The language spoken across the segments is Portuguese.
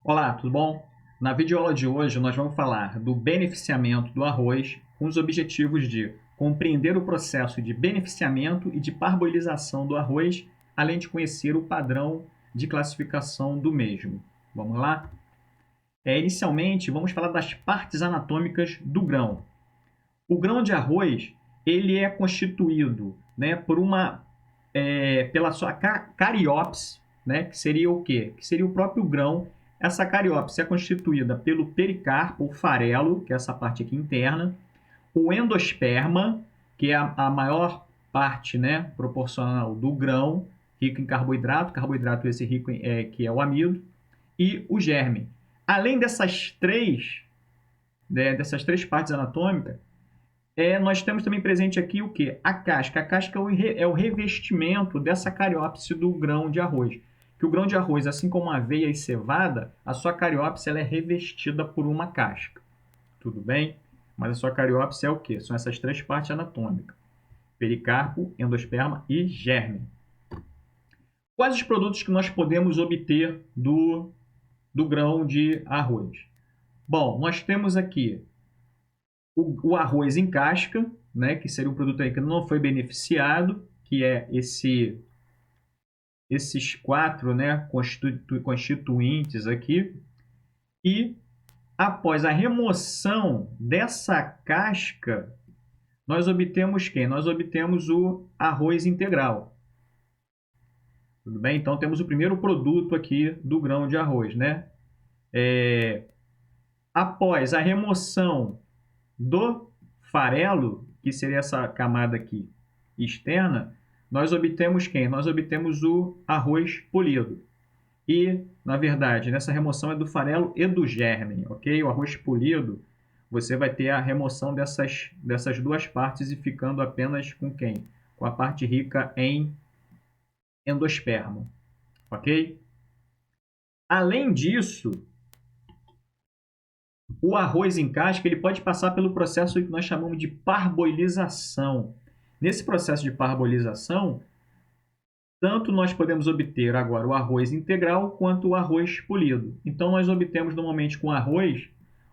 Olá, tudo bom? Na videoaula de hoje nós vamos falar do beneficiamento do arroz com os objetivos de compreender o processo de beneficiamento e de parboilização do arroz, além de conhecer o padrão de classificação do mesmo. Vamos lá? Inicialmente, vamos falar das partes anatômicas do grão. O grão de arroz ele é constituído, né, pela sua cariópse, né, que seria o quê? Que seria o próprio grão. Essa cariópse é constituída pelo pericarpo, o farelo, que é essa parte aqui interna, o endosperma, que é a maior parte, né, proporcional do grão, rico em carboidrato, carboidrato esse rico que é o amido, e o germe. Além dessas três partes anatômicas, nós temos também presente aqui o que? A casca. A casca é o revestimento dessa cariópse do grão de arroz. Que o grão de arroz, assim como a aveia e cevada, a sua cariópse ela é revestida por uma casca. Tudo bem? Mas a sua cariópse é o que? São essas três partes anatômicas: pericarpo, endosperma e germe. Quais os produtos que nós podemos obter do grão de arroz? Bom, nós temos aqui o arroz em casca, né, que seria um produto aí que não foi beneficiado, que é esses quatro, né, constituintes aqui. E após a remoção dessa casca, nós obtemos quem? Nós obtemos o arroz integral. Tudo bem? Então temos o primeiro produto aqui do grão de arroz, né? Após a remoção do farelo, que seria essa camada aqui externa, nós obtemos quem? Nós obtemos o arroz polido. E, na verdade, nessa remoção é do farelo e do germe, ok? O arroz polido, você vai ter a remoção dessas duas partes e ficando apenas com quem? Com a parte rica em endosperma, ok? Além disso, o arroz em casca ele pode passar pelo processo que nós chamamos de parboilização. Nesse processo de parboilização, tanto nós podemos obter agora o arroz integral quanto o arroz polido. Então, nós obtemos normalmente com arroz,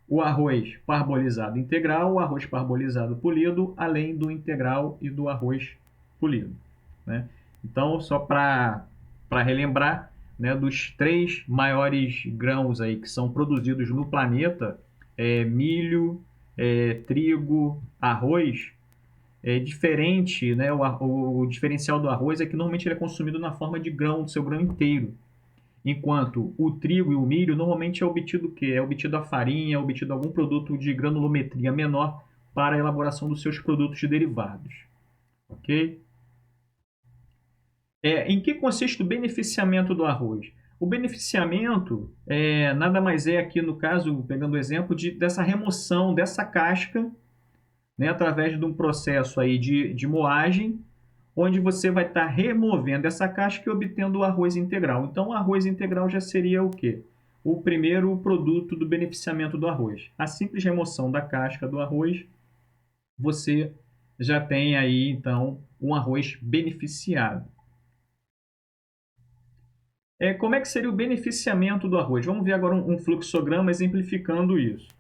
o arroz parbolizado integral, o arroz parbolizado polido, além do integral e do arroz polido, né? Então, só para relembrar, né, dos três maiores grãos aí que são produzidos no planeta, milho, trigo, arroz, é diferente, né? O diferencial do arroz é que normalmente ele é consumido na forma de grão, do seu grão inteiro. Enquanto o trigo e o milho normalmente é obtido o quê? É obtido a farinha, é obtido algum produto de granulometria menor para a elaboração dos seus produtos derivados. Ok? Em que consiste o beneficiamento do arroz? O beneficiamento nada mais é aqui no caso, pegando o exemplo dessa remoção dessa casca, né, através de um processo aí de moagem, onde você vai estar removendo essa casca e obtendo o arroz integral. Então, o arroz integral já seria o quê? O primeiro produto do beneficiamento do arroz. A simples remoção da casca do arroz, você já tem aí, então, um arroz beneficiado. Como é que seria o beneficiamento do arroz? Vamos ver agora um fluxograma exemplificando isso.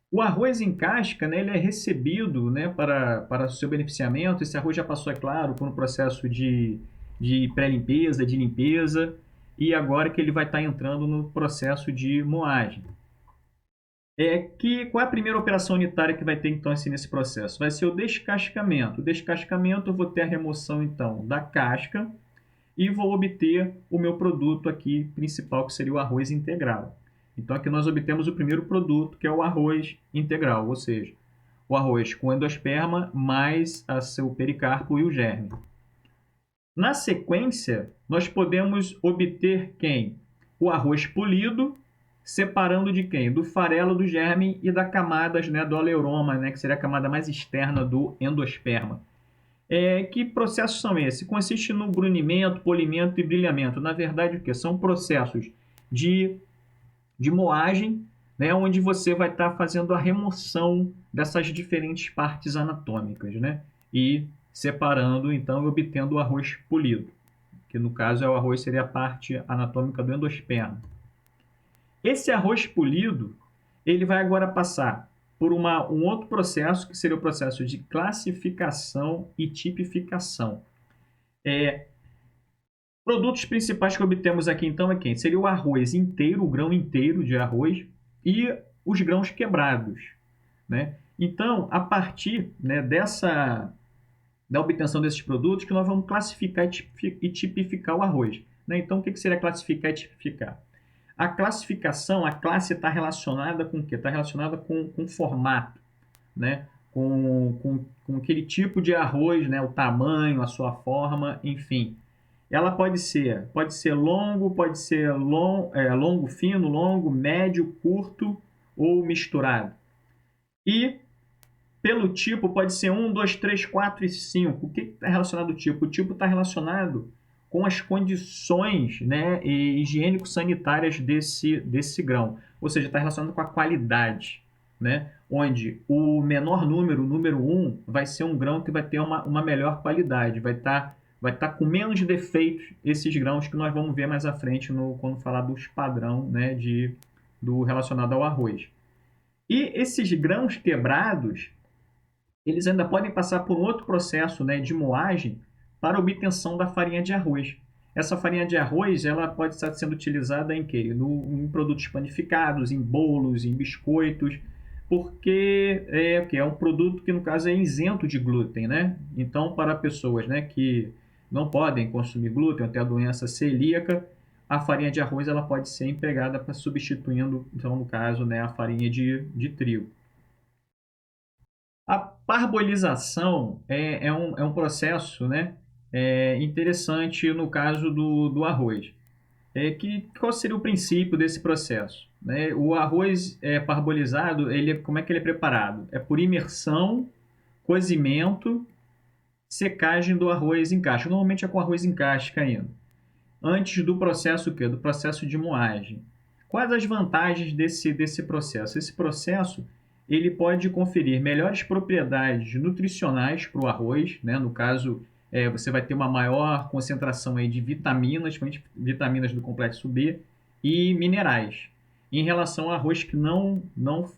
O arroz em casca, né, ele é recebido, né, para o seu beneficiamento. Esse arroz já passou, é claro, por um processo de pré-limpeza, de limpeza, e agora que ele vai estar entrando no processo de moagem. Qual é a primeira operação unitária que vai ter, então, nesse processo? Vai ser o descascamento. O descascamento, eu vou ter a remoção, então, da casca e vou obter o meu produto aqui principal, que seria o arroz integral. Então, aqui nós obtemos o primeiro produto, que é o arroz integral, ou seja, o arroz com endosperma mais a seu pericarpo e o germe. Na sequência, nós podemos obter quem? O arroz polido, separando de quem? Do farelo, do germe e das camadas, né, do aleuroma, né, que seria a camada mais externa do endosperma. Que processos são esses? Consiste no brunimento, polimento e brilhamento. Na verdade, o que? São processos de moagem, né, onde você vai estar fazendo a remoção dessas diferentes partes anatômicas, né, e separando, então, e obtendo o arroz polido, que no caso o arroz seria a parte anatômica do endosperma. Esse arroz polido, ele vai agora passar por um outro processo, que seria o processo de classificação e tipificação. Produtos principais que obtemos aqui, então, é quem? Seria o arroz inteiro, o grão inteiro de arroz e os grãos quebrados, né? Então, a partir, né, da obtenção desses produtos, que nós vamos classificar e tipificar o arroz, né? Então, o que seria classificar e tipificar? A classificação, a classe está relacionada com o quê? Está relacionada com formato, né? Com aquele tipo de arroz, né? O tamanho, a sua forma, enfim. Ela pode ser longo, pode ser longo, fino, longo, médio, curto ou misturado. E pelo tipo pode ser 1, 2, 3, 4 e 5. O que está relacionado ao tipo? O tipo está relacionado com as condições, né, higiênico-sanitárias desse grão. Ou seja, está relacionado com a qualidade, né? Onde o menor número, o número 1, vai ser um grão que vai ter uma melhor qualidade, vai estar com menos defeitos esses grãos que nós vamos ver mais à frente quando falar dos padrão, né, do relacionado ao arroz. E esses grãos quebrados, eles ainda podem passar por um outro processo, né, de moagem para obtenção da farinha de arroz. Essa farinha de arroz, ela pode estar sendo utilizada em quê? Em produtos panificados, em bolos, em biscoitos, porque é um produto que, no caso, é isento de glúten, né? Então, para pessoas, né, que não podem consumir glúten, ou ter a doença celíaca, a farinha de arroz ela pode ser empregada para substituindo, então, no caso, né, a farinha de trigo. A parbolização é um processo, né, interessante no caso do arroz. Qual seria o princípio desse processo? Né? O arroz parbolizado, como é que ele é preparado? É por imersão, cozimento, secagem do arroz em casca. Normalmente é com arroz em casca ainda. Antes do processo o quê? Do processo de moagem. Quais as vantagens desse processo? Esse processo ele pode conferir melhores propriedades nutricionais para o arroz, né? No caso, você vai ter uma maior concentração aí de vitaminas, principalmente vitaminas do complexo B e minerais, em relação ao arroz que não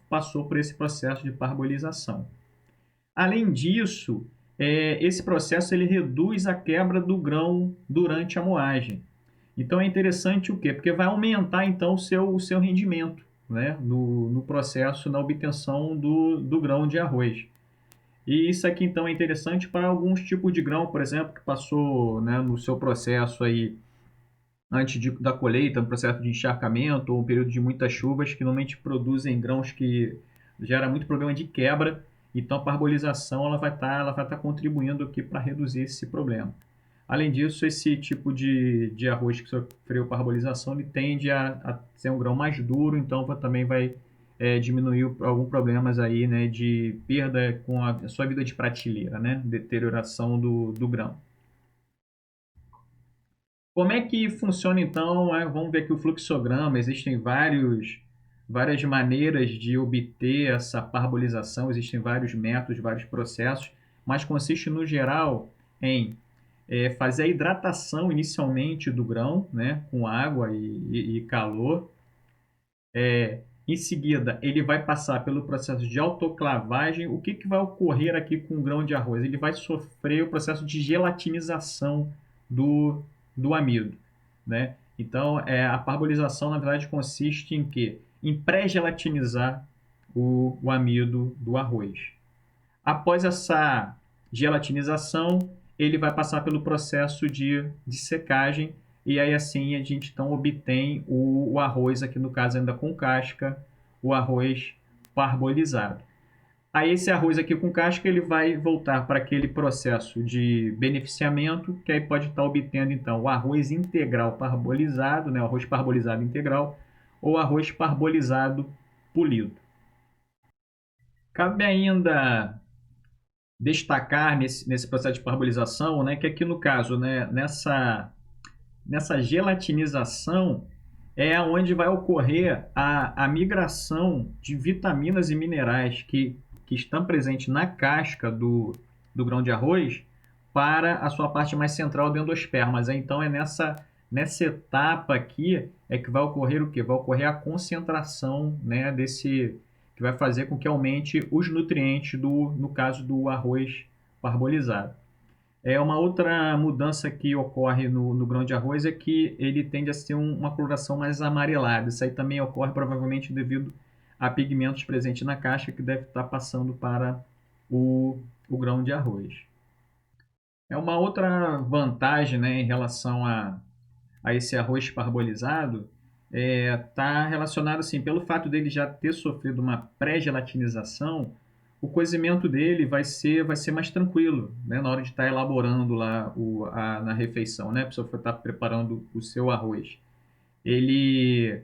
passou por esse processo de parbolização. Além disso, esse processo ele reduz a quebra do grão durante a moagem. Então é interessante o quê? Porque vai aumentar então o seu rendimento, né? no processo, na obtenção do grão de arroz. E isso aqui então é interessante para alguns tipos de grão, por exemplo, que passou, né, no seu processo aí antes da colheita, no processo de encharcamento ou um período de muitas chuvas, que normalmente produzem grãos que gera muito problema de quebra. Então a parbolização ela vai estar contribuindo aqui para reduzir esse problema. Além disso, esse tipo de arroz que sofreu parbolização, ele tende a ser um grão mais duro, então também vai diminuir alguns problemas aí, né, de perda com a sua vida de prateleira, né, deterioração do grão. Como é que funciona então? Vamos ver aqui o fluxograma. Existem várias maneiras de obter essa parbolização, existem vários métodos, vários processos, mas consiste no geral em fazer a hidratação inicialmente do grão, né, com água e calor. Em seguida, ele vai passar pelo processo de autoclavagem. O que vai ocorrer aqui com o grão de arroz? Ele vai sofrer o processo de gelatinização do amido, né? Então, a parbolização, na verdade, consiste em quê? Em pré-gelatinizar o amido do arroz. Após essa gelatinização, ele vai passar pelo processo de secagem e aí assim a gente então obtém o arroz, aqui no caso ainda com casca, o arroz parbolizado. Aí esse arroz aqui com casca ele vai voltar para aquele processo de beneficiamento, que aí pode estar obtendo então o arroz integral parbolizado, né, o arroz parbolizado integral, ou arroz parbolizado polido. Cabe ainda destacar nesse processo de parbolização, né, que aqui no caso, né, nessa gelatinização é onde vai ocorrer a migração de vitaminas e minerais que estão presentes na casca do grão de arroz para a sua parte mais central do endosperma. Mas então é Nessa etapa aqui é que vai ocorrer o quê? Vai ocorrer a concentração, né, que vai fazer com que aumente os nutrientes no caso do arroz parbolizado. Uma outra mudança que ocorre no grão de arroz é que ele tende a ser uma coloração mais amarelada. Isso aí também ocorre provavelmente devido a pigmentos presentes na casca que deve estar passando para o grão de arroz. Uma outra vantagem, né, em relação a esse arroz parbolizado está relacionado assim, pelo fato dele já ter sofrido uma pré-gelatinização, o cozimento dele vai ser mais tranquilo, né, na hora de estar elaborando lá na refeição, né, a pessoa for estar preparando o seu arroz. Ele,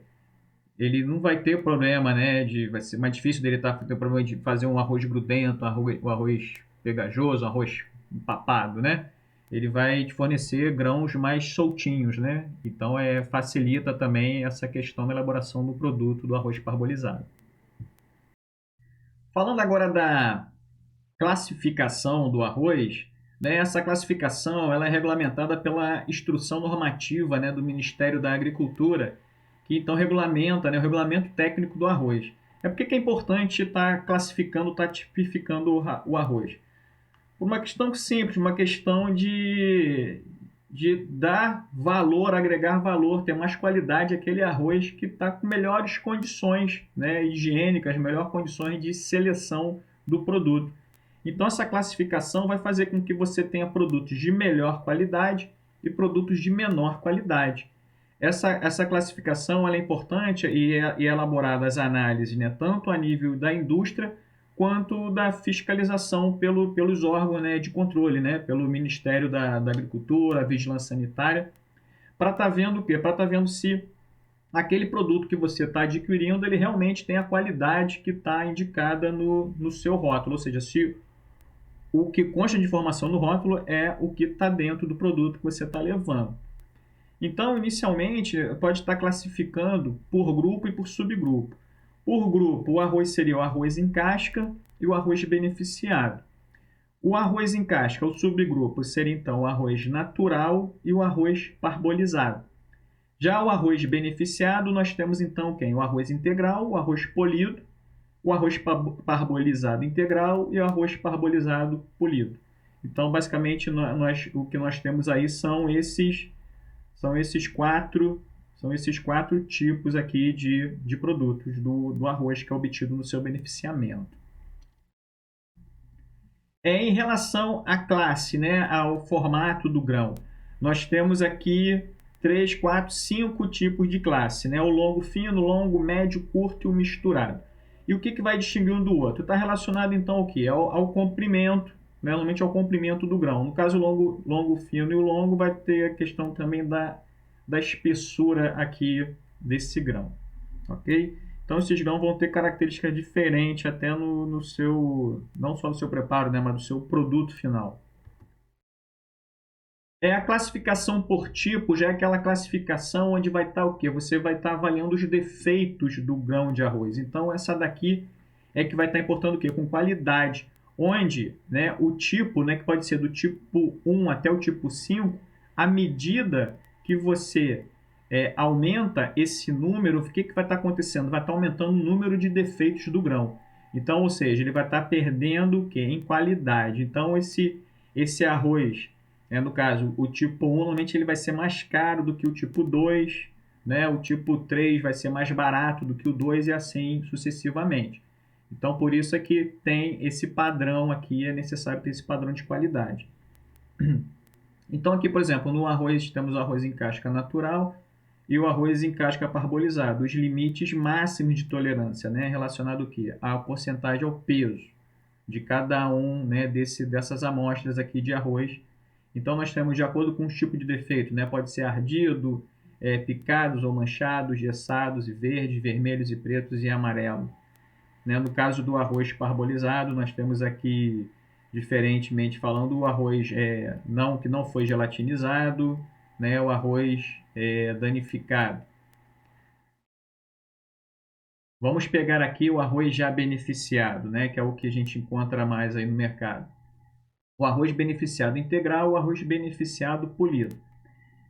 ele não vai ter problema, né, vai ser mais difícil dele ter problema de fazer um arroz grudento, um arroz pegajoso, um arroz empapado, né? Ele vai te fornecer grãos mais soltinhos, né? Então facilita também essa questão da elaboração do produto do arroz parbolizado. Falando agora da classificação do arroz, né, essa classificação ela é regulamentada pela instrução normativa, né, do Ministério da Agricultura, que então regulamenta, né, o regulamento técnico do arroz. Por que é importante estar classificando, estar tipificando o arroz? Por uma questão simples, uma questão de dar valor, agregar valor, ter mais qualidade àquele arroz que está com melhores condições, né, higiênicas, melhores condições de seleção do produto. Então, essa classificação vai fazer com que você tenha produtos de melhor qualidade e produtos de menor qualidade. Essa classificação ela é importante e é elaborada as análises, né, tanto a nível da indústria quanto da fiscalização pelos órgãos, né, de controle, né, pelo Ministério da Agricultura, Vigilância Sanitária, para estar vendo o quê? Para estar vendo se aquele produto que você está adquirindo ele realmente tem a qualidade que está indicada no seu rótulo, ou seja, se o que consta de informação no rótulo é o que está dentro do produto que você está levando. Então, inicialmente, pode estar classificando por grupo e por subgrupo. Por grupo, o arroz seria o arroz em casca e o arroz beneficiado. O arroz em casca, o subgrupo, seria então o arroz natural e o arroz parbolizado. Já o arroz beneficiado, nós temos então quem? O arroz integral, o arroz polido, o arroz parbolizado integral e o arroz parbolizado polido. Então, basicamente, o que nós temos aí são esses quatro tipos aqui de produtos do arroz que é obtido no seu beneficiamento. Em relação à classe, né, ao formato do grão, nós temos aqui 3, 4, 5 tipos de classe, né? O longo fino, longo, médio, curto e o misturado. E o que vai distinguir um do outro? Está relacionado então ao quê? Ao comprimento, né? Normalmente ao comprimento do grão. No caso, o longo fino e o longo vai ter a questão também da espessura aqui desse grão, ok? Então esses grãos vão ter características diferentes até no seu, não só no seu preparo, né, mas no seu produto final. A classificação por tipo já é aquela classificação onde vai estar o quê? Você vai estar avaliando os defeitos do grão de arroz. Então essa daqui é que vai estar importando o quê? Com qualidade, onde, né, o tipo, né, que pode ser do tipo 1 até o tipo 5, à medida que você aumenta esse número, o que vai estar acontecendo? Vai estar aumentando o número de defeitos do grão. Então, ou seja, ele vai estar perdendo o quê? Em qualidade. Então, esse arroz, no caso, o tipo 1, normalmente ele vai ser mais caro do que o tipo 2, né? O tipo 3 vai ser mais barato do que o 2 e assim sucessivamente. Então, por isso é que tem esse padrão aqui, é necessário ter esse padrão de qualidade. Então, aqui, por exemplo, no arroz, temos o arroz em casca natural e o arroz em casca parbolizado. Os limites máximos de tolerância, né? Relacionado ao quê? A porcentagem ao peso de cada um, né, dessas amostras aqui de arroz. Então, nós temos de acordo com o tipo de defeito, né? Pode ser ardido, picados ou manchados, gessados e verdes, vermelhos e pretos e amarelo. Né? No caso do arroz parbolizado, nós temos aqui, diferentemente falando, o arroz que não foi gelatinizado, né? O arroz danificado. Vamos pegar aqui o arroz já beneficiado, né? Que é o que a gente encontra mais aí no mercado. O arroz beneficiado integral, o arroz beneficiado polido.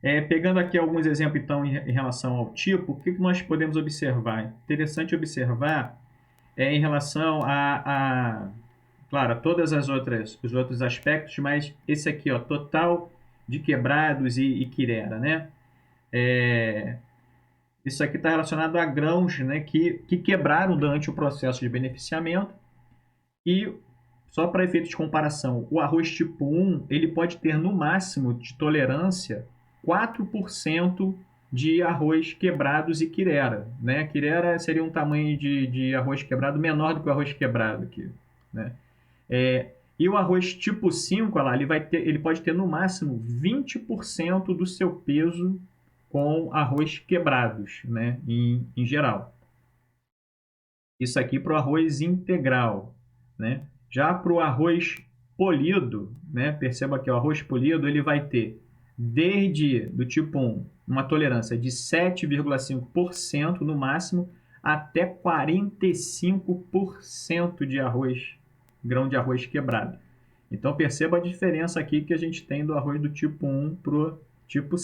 Pegando aqui alguns exemplos, então, em relação ao tipo, o que nós podemos observar? Interessante observar em relação claro, a todas os outros aspectos, mas esse aqui, ó, total de quebrados e quirera, né? Isso aqui está relacionado a grãos, né, que quebraram durante o processo de beneficiamento. E, só para efeito de comparação, o arroz tipo 1 ele pode ter no máximo de tolerância 4% de arroz quebrados e quirera. Né? Quirera seria um tamanho de arroz quebrado menor do que o arroz quebrado aqui. Né? E o arroz tipo 5, olha lá, ele pode ter no máximo 20% do seu peso com arroz quebrados, né? Em geral. Isso aqui para o arroz integral, né? Já para o arroz polido, né? Perceba que o arroz polido ele vai ter desde do tipo 1 uma tolerância de 7,5% no máximo até 45% de arroz, grão de arroz quebrado. Então perceba a diferença aqui que a gente tem do arroz do tipo 1 para o tipo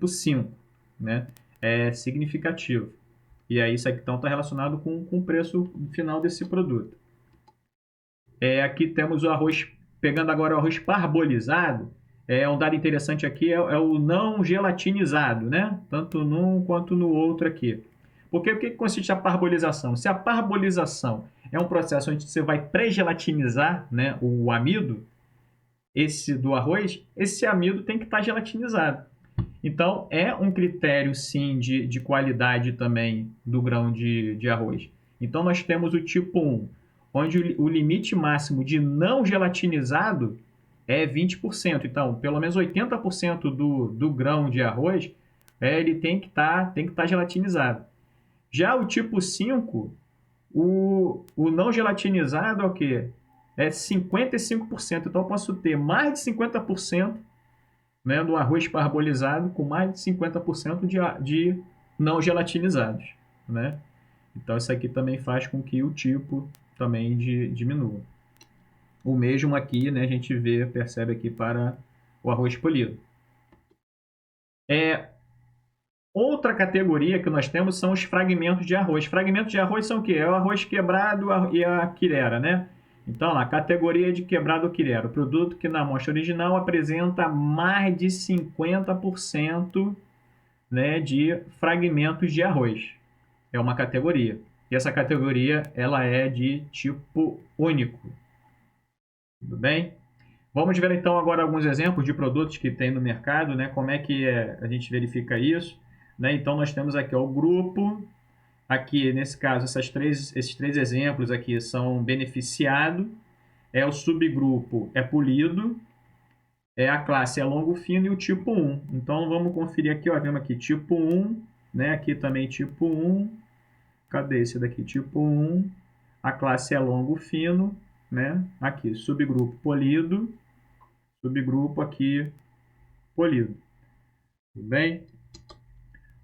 5, né? É significativo. E aí isso aqui então está relacionado com o preço final desse produto. Aqui temos o arroz, pegando agora o arroz parbolizado, um dado interessante aqui é o não gelatinizado, né? Tanto num quanto no outro aqui. Porque o que consiste a parbolização? Se a parbolização é um processo onde você vai pré-gelatinizar, né, o amido, esse do arroz, esse amido tem que estar gelatinizado. Então, é um critério, sim, de qualidade também do grão de arroz. Então, nós temos o tipo 1, onde o limite máximo de não gelatinizado é 20%. Então, pelo menos 80% do grão de arroz ele tem que estar gelatinizado. Já o tipo 5, o não gelatinizado é o quê? É 55%. Então, eu posso ter mais de 50%, né, do arroz parbolizado com mais de 50% de não gelatinizados, né? Então isso aqui também faz com que o tipo também diminua. O mesmo aqui, né, a gente percebe aqui para o arroz polido. Outra categoria que nós temos são os fragmentos de arroz. Fragmentos de arroz são o quê? É o arroz quebrado e a quirera, né? Então, lá, categoria de quebrado ou quirera. O produto que na amostra original apresenta mais de 50%, né, de fragmentos de arroz. É uma categoria. E essa categoria ela é de tipo único. Tudo bem? Vamos ver então agora alguns exemplos de produtos que tem no mercado, né? Como é que a gente verifica isso? Né? Então nós temos aqui ó, o grupo, aqui nesse caso esses três exemplos aqui são beneficiado, o subgrupo é polido, a classe é longo fino e o tipo 1. Então vamos conferir aqui, ó, vemos aqui tipo 1, né? Aqui também tipo 1. Cadê esse daqui? Tipo 1. A classe é longo fino, né? Aqui subgrupo polido, subgrupo aqui polido. Tudo bem?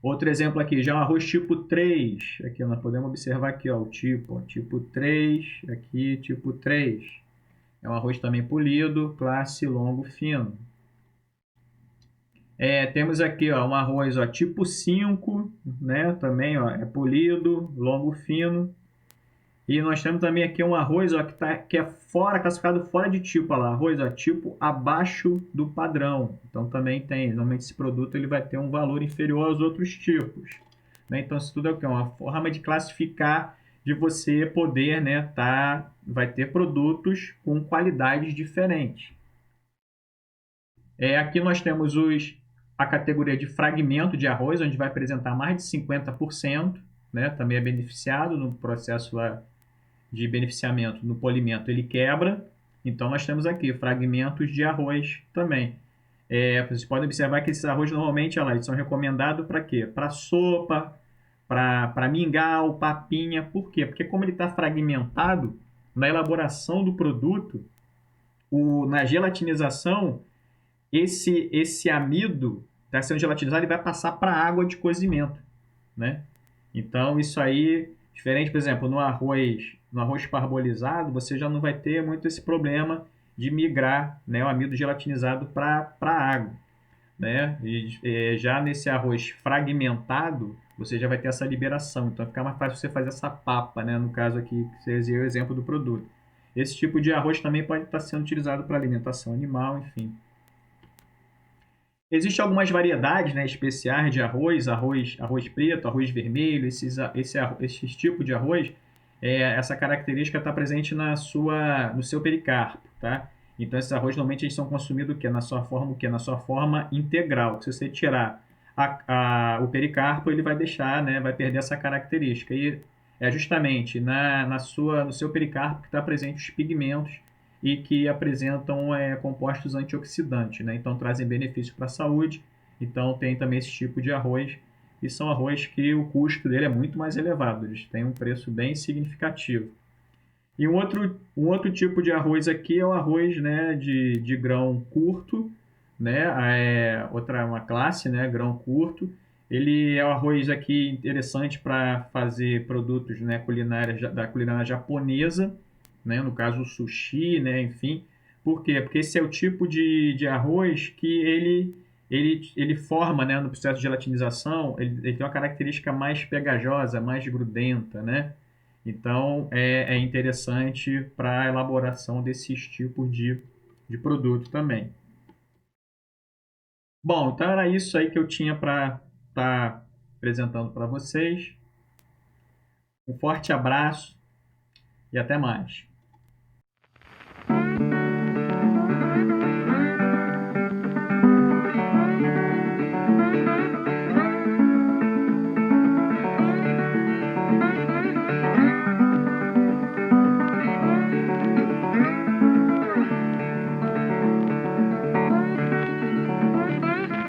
Outro exemplo aqui, já o arroz tipo 3. Aqui nós podemos observar aqui, ó, o tipo 3, aqui tipo 3. É um arroz também polido, classe longo fino. Temos aqui ó, um arroz ó, tipo 5, né? Também ó, é polido, longo fino. E nós temos também aqui um arroz ó, que é classificado fora de tipo. Olha lá, arroz ó, tipo abaixo do padrão. Então também tem, normalmente esse produto ele vai ter um valor inferior aos outros tipos. Né? Então isso tudo é o quê? Uma forma de classificar, de você poder, né, vai ter produtos com qualidades diferentes. Aqui nós temos a categoria de fragmento de arroz, onde vai apresentar mais de 50%, né? Também é beneficiado no processo lá de beneficiamento, no polimento ele quebra. Então nós temos aqui fragmentos de arroz também. Vocês podem observar que esses arroz normalmente eles são recomendados para quê? Para sopa, para mingau, papinha. Por quê? Porque como ele está fragmentado, na elaboração do produto, na gelatinização, esse amido está sendo gelatinizado e vai passar para a água de cozimento, né? Então isso aí, diferente, por exemplo, no arroz parbolizado, você já não vai ter muito esse problema de migrar, né, o amido gelatinizado para a água. né? E já nesse arroz fragmentado, você já vai ter essa liberação. Então fica mais fácil você fazer essa papa, né? No caso aqui, que seria o exemplo do produto. Esse tipo de arroz também pode estar sendo utilizado para alimentação animal, enfim. Existem algumas variedades, né, especiais de arroz, arroz preto, arroz vermelho, esses tipos de arroz, essa característica está presente no seu pericarpo, tá? Então esses arroz normalmente eles são consumidos o quê? Na sua forma, o quê? Na sua forma integral. Se você tirar o pericarpo, ele vai deixar, né, vai perder essa característica. E é justamente no seu pericarpo que está presente os pigmentos e que apresentam compostos antioxidantes, né? Então trazem benefício para a saúde. Então tem também esse tipo de arroz, e são arroz que o custo dele é muito mais elevado, eles têm um preço bem significativo. E um outro tipo de arroz aqui é o arroz, né, de grão curto, né? Uma classe, né, grão curto. Ele é um arroz aqui interessante para fazer produtos, né, da culinária japonesa, né? No caso o sushi, né, enfim. Por quê? Porque esse é o tipo de arroz que ele forma, né, no processo de gelatinização, ele tem uma característica mais pegajosa, mais grudenta, né? Então, é interessante para a elaboração desses tipos de produto também. Bom, então era isso aí que eu tinha para estar apresentando para vocês. Um forte abraço e até mais.